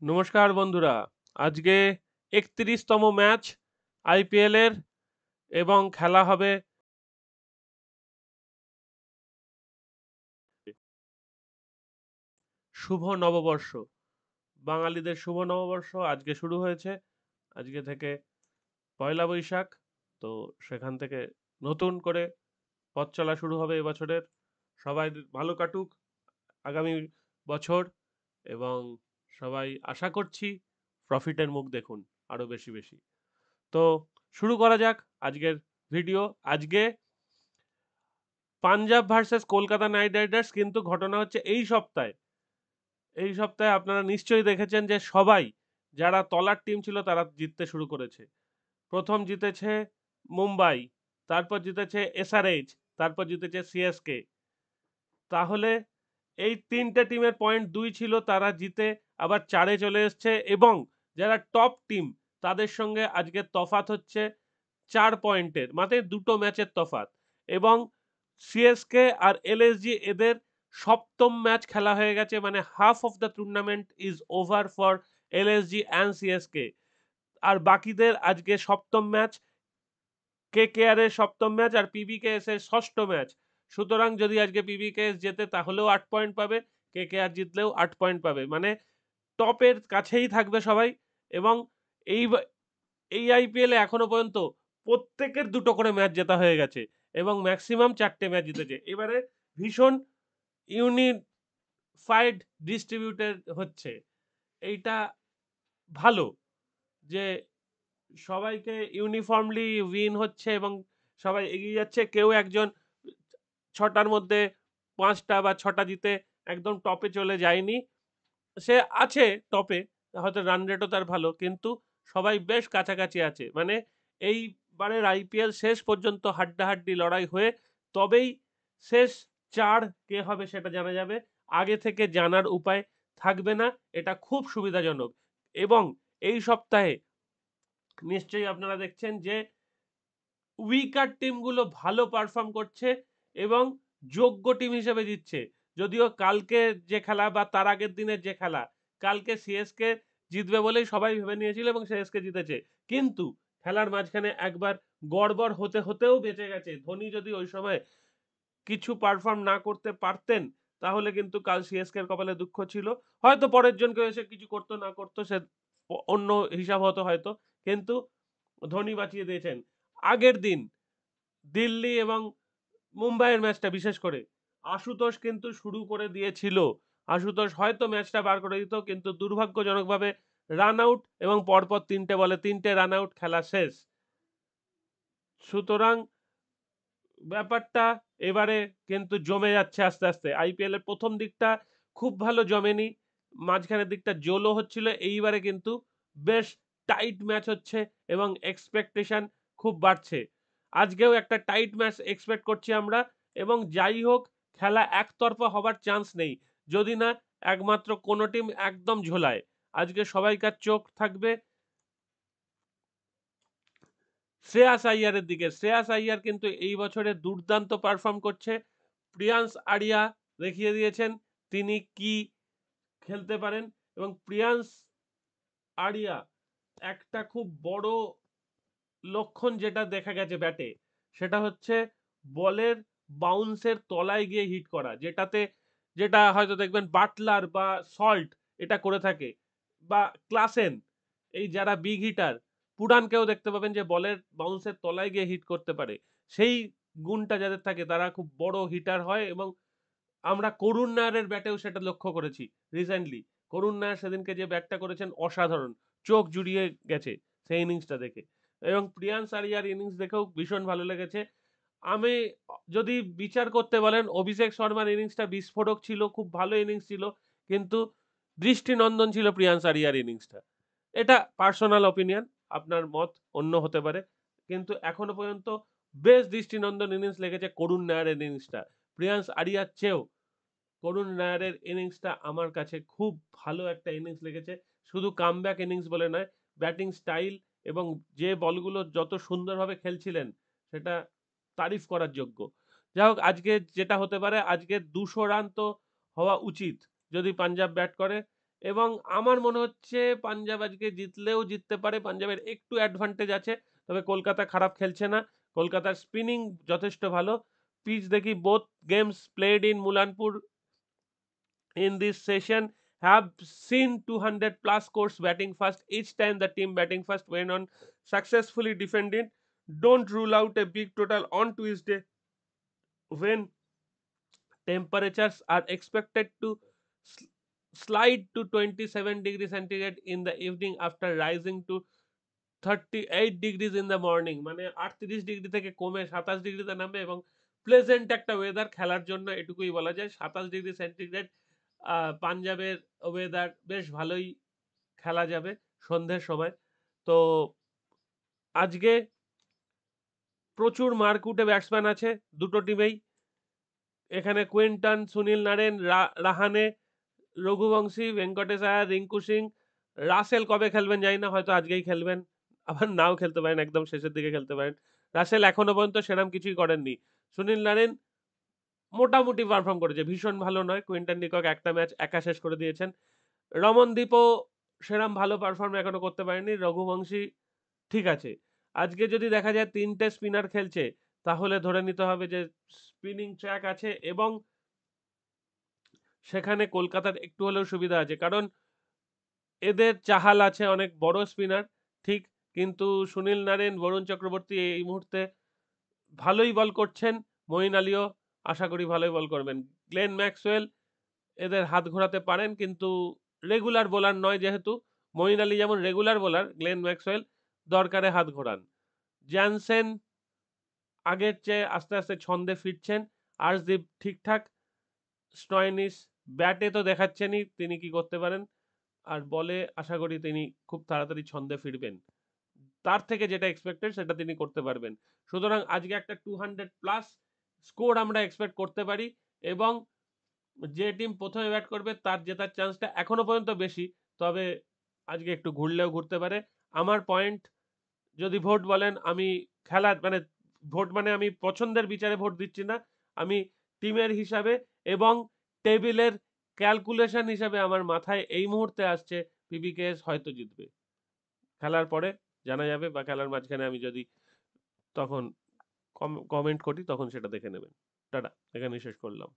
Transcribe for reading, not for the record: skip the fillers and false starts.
নমস্কার বন্ধুরা। আজকে ৩১তম ম্যাচ আইপিএল এর এবং খেলা হবে শুভ নববর্ষ। বাঙালিদের শুভ নববর্ষ আজকে শুরু হয়েছে। আজকে থেকে পয়লা বৈশাখ। তো সেখান থেকে নতুন করে পথ চলা শুরু হবে এবছরের। সবাই ভালো কাটুক আগামী বছর এবং সবাই আশা করছি প্রফিটের মুখ দেখুন আরো বেশি বেশি। তো শুরু করা যাক আজকের ভিডিও। আজকে Punjab versus Kolkata night Riders, কিন্তু ঘটনা হচ্ছে এই সপ্তাহে আপনারা নিশ্চয়ই দেখেছেন যে সবাই যারা তলার টিম ছিল তারা জিততে শুরু করেছে। প্রথম জিতেছে মুম্বাই, তারপর জিতেছে এসআরএইচ, তারপর জিতেছে সিএসকে। তাহলে এই তিনটে টিমের পয়েন্ট 2 ছিল, তারা জিতে আবার 4-এ চলে এসছে এবং যারা টপ টিম তাদের সঙ্গে আজকে তফাৎ হচ্ছে 4 পয়েন্টের, মানে দুটো ম্যাচের তফাৎ। এবং সিএসকে আর এলএসজি এদের সপ্তম ম্যাচ খেলা হয়ে গেছে, মানে half of the tournament is over for LSG and CSK. আর বাকিদের আজকে সপ্তম ম্যাচ, কেকেআর এর সপ্তম ম্যাচ আর পিবিকেএস এর ষষ্ঠ ম্যাচ। সুতরাং যদি আজকে পিবিকেএস জেতে তাহলেও 8 পয়েন্ট পাবে, কেকেআর জিতলেও 8 পয়েন্ট পাবে, মানে টপের কাছেই থাকবে সবাই। এবং এই এই আইপিএলে এখনো পর্যন্ত প্রত্যেকের দুটো করে ম্যাচ জেতা হয়ে গেছে এবং ম্যাক্সিমাম 4টে ম্যাচ জিতেছে। এবারে ভীষণ ইউনিফাইড ডিস্ট্রিবিউটেড হচ্ছে। এইটা ভালো যে সবাইকে ইউনিফর্মলি উইন হচ্ছে এবং সবাই এগিয়ে যাচ্ছে। কেউ একজন 6টার মধ্যে 5টা বা 6টা জিতে একদম টপে চলে যায়নি। সে আছে টপে, হয়তো রান রেটও তার ভালো, কিন্তু সবাই বেশ কাছাকাছি আছে। মানে এইবারের আইপিএল শেষ পর্যন্ত হাড্ডাহাড্ডি লড়াই হয়ে তবেই শেষ 4 কে হবে সেটা জানা যাবে। আগে থেকে জানার উপায় থাকবে না, এটা খুব সুবিধাজনক। এবং এই সপ্তাহে নিশ্চয়ই আপনারা দেখছেন যে উইকার টিমগুলো ভালো পারফর্ম করছে এবং যোগ্য টিম হিসেবে জিতছে। যদিও কালকে যে খেলা বা তার আগের দিনের যে খেলা, কালকে সিএসকে জিতবে বলেই সবাই ভেবে নিয়েছিল এবং সিএসকে জিতেছে। কিন্তু খেলার মাঝখানে একবার গড়বড় হতে হতেও বেঁচে গেছে। ধোনি যদি ওই সময় কিছু পারফর্ম না করতে পারতেন তাহলে কিন্তু কাল সিএসকে এর কপালে দুঃখ ছিল। হয়তো পরের জনকে এসে কিছু করতো না করতো সে অন্য হিসাব হতো হয়তো, কিন্তু ধোনি বাঁচিয়ে দিয়েছেন। আগের দিন দিল্লি এবং মুম্বাইয়ের ম্যাচটা বিশেষ করে আশুতোষ কিন্তু শুরু করে দিয়েছিল। আশুতোষ হয়তো ম্যাচটা বার করে দিত, কিন্তু দুর্ভাগ্যজনকভাবে রান আউট এবং পরপর 3টে বলে 3টে রান আউট, খেলা শেষ। সুতরাং ব্যাপারটা এবারে কিন্তু জমে যাচ্ছে আস্তে আস্তে। আইপিএল এর প্রথম দিকটা খুব ভালো জমেনি, মাঝখানের দিকটা জোলও হচ্ছিল। এইবারে কিন্তু বেশ টাইট ম্যাচ হচ্ছে এবং এক্সপেকটেশন খুব বাড়ছে। আজকেও একটা টাইট ম্যাচ এক্সপেক্ট করছি আমরা। এবং যাই হোক, খেলা একতরফা হবার চান্স নেই, যদি না একমাত্র কোনো টিম একদম ঝোলায়। আজকে সবাইকার চোখ থাকবে শ্রেয়াস আইয়ারের দিকে। শ্রেয়াস আইয়ার কিন্তু এই বছরে দুর্দান্ত পারফর্ম করছে। প্রিয়ান্স আরিয়া দেখিয়ে দিয়েছেন তিনি কি খেলতে পারেন। এবং প্রিয়ান্স আরিয়া একটা খুব বড় লক্ষণ যেটা দেখা গেছে ব্যাটে, সেটা হচ্ছে বলের বাউন্সের তলায় গিয়ে হিট করা, যেটা হয়তো দেখবেন বাটলার বা সল্ট এটা করে থাকে, বা ক্লাসেন, এই যারা বিগ হিটার, পুরানকেও দেখতে পাবেন যে বলের বাউন্সের তলায় গিয়ে হিট করতে পারে। সেই গুণটা যাদের থাকে তারা খুব বড় হিটার হয়। এবং আমরা করুণ নায়ারের ব্যাটেও সেটা লক্ষ্য করেছি রিসেন্টলি। করুণ নায়ার সেদিনকে যে ব্যাটটা করেছেন অসাধারণ, চোখ জুড়িয়ে গেছে সেই ইনিংসটা দেখে। এবং প্রিয়ান্স আরিয়ার ইনিংস দেখেও ভীষণ ভালো লেগেছে। আমি যদি বিচার করতে বলেন, অভিষেক শর্মার ইনিংসটা বিস্ফোরক ছিল, খুব ভালো ইনিংস ছিল, কিন্তু দৃষ্টিনন্দন ছিল প্রিয়ান্স আরিয়ার ইনিংসটা। এটা পার্সোনাল অপিনিয়ন, আপনার মত অন্য হতে পারে, কিন্তু এখনো পর্যন্ত বেশ দৃষ্টিনন্দন ইনিংস লেগেছে করুণ নায়ারের ইনিংসটা। প্রিয়ান্স আরিয়ার চেয়েও করুণ নায়ারের ইনিংসটা আমার কাছে খুব ভালো একটা ইনিংস লেগেছে। শুধু কামব্যাক ইনিংস বলে নয়, ব্যাটিং স্টাইল এবং যে বলগুলো যত সুন্দরভাবে খেলছিলেন সেটা তারিফ করার যোগ্য। যাই হোক, আজকে যেটা হতে পারে, আজকে 200 রান তো হওয়া উচিত যদি পাঞ্জাব ব্যাট করে। এবং আমার মনে হচ্ছে পাঞ্জাব আজকে জিতলেও জিততে পারে, পাঞ্জাবের একটু অ্যাডভান্টেজ আছে, তবে কলকাতা খারাপ খেলছে না, কলকাতার স্পিনিং যথেষ্ট ভালো। পিচ দেখি both games played in Mullanpur in this session have seen 200 plus scores batting first. Each time the team batting first went on successfully defending. Don't rule out a big total on Tuesday when temperatures are expected to slide to 27 degrees centigrade in the evening after rising to 38 degrees in the morning, মানে 38 degree থেকে কমে 27 ডিগ্রিতে নামবে এবং pleasant একটা weather খেলার জন্য এটুকুই বলা যায়। 27 ডিগ্রি সেন্টিগ্রেড পাঞ্জাবের ওয়েদার বেশ ভালোই খেলা যাবে সন্ধ্যের সময়। তো আজকে প্রচুর মারকুটে ব্যাটসম্যান আছে দুটো টিমেই। এখানে কুইন্টন, সুনীল নারেন, রাহানে, রঘুবংশী, ভেঙ্কটেশ আয়ার, রিঙ্কু সিং, রাসেল কবে খেলবেন জানি না, হয়তো আজকেই খেলবেন, আবার নাও খেলতে পারেন, একদম শেষের দিকে খেলতে পারেন। রাসেল এখনো পর্যন্ত সেরকম কিছুই করেননি। সুনীল নারেন মোটামুটি পারফর্ম করেছে, ভীষণ ভালো নয়। কুইন্টন ডিকক একটা ম্যাচ একা শেষ করে দিয়েছেন। রমনদীপও সেরকম ভালো পারফর্ম এখনো করতে পারেনি। রঘুবংশী ঠিক আছে। আজকে যদি দেখা যায় তিনটে স্পিনার খেলছে, তাহলে ধরে নিতে হবে যে স্পিনিং ট্র্যাক আছে এবং সেখানে কলকাতার একটু হলেও সুবিধা আছে, কারণ এদের চাহাল আছে অনেক বড় স্পিনার ঠিক, কিন্তু সুনীল নারেন, বরুণ চক্রবর্তী এই মুহূর্তে ভালোই বল করছেন। মঈন আলীও আশা করি ভালোই বল করবেন। গ্লেন ম্যাক্সওয়েল এদের হাত ঘোরাতে পারেন, কিন্তু রেগুলার বোলার নয় যেহেতু। মঈন আলী যেমন রেগুলার বোলার, গ্লেন ম্যাক্সওয়েল দরকারে হাত ঘোরান। জ্যানসেন আগের চেয়ে আস্তে আস্তে ছন্দে ফিরছেন। আর্শদীপ ঠিকঠাক। স্টয়নিস ব্যাটে তো দেখাচ্ছেনই তিনি কি করতে পারেন, আর বলে আশা করি তিনি খুব তাড়াতাড়ি ছন্দে ফিরবেন। তার থেকে যেটা এক্সপেক্টেড সেটা তিনি করতে পারবেন। সুতরাং আজকে একটা 200 প্লাস স্কোর আমরা এক্সপেক্ট করতে পারি এবং যে টিম প্রথমে ব্যাট করবে তার জেতার চান্সটা এখনো পর্যন্ত বেশি, তবে আজকে একটু ঘুরলেও ঘুরতে পারে। আমার পয়েন্ট যদি ভোট বলেন, আমি খেলার মানে ভোট মানে আমি পছন্দের বিচারে ভোট দিচ্ছি না, আমি টিমের হিসাবে এবং টেবিলের ক্যালকুলেশন হিসাবে আমার মাথায় এই মুহূর্তে আসছে পিবিকেএস হয়তো জিতবে। খেলার পরে জানা যাবে, বা খেলার মাঝখানে আমি যদি তখন কমেন্ট করি তখন সেটা দেখে নেবেন। টাটা, এখানেই শেষ করলাম।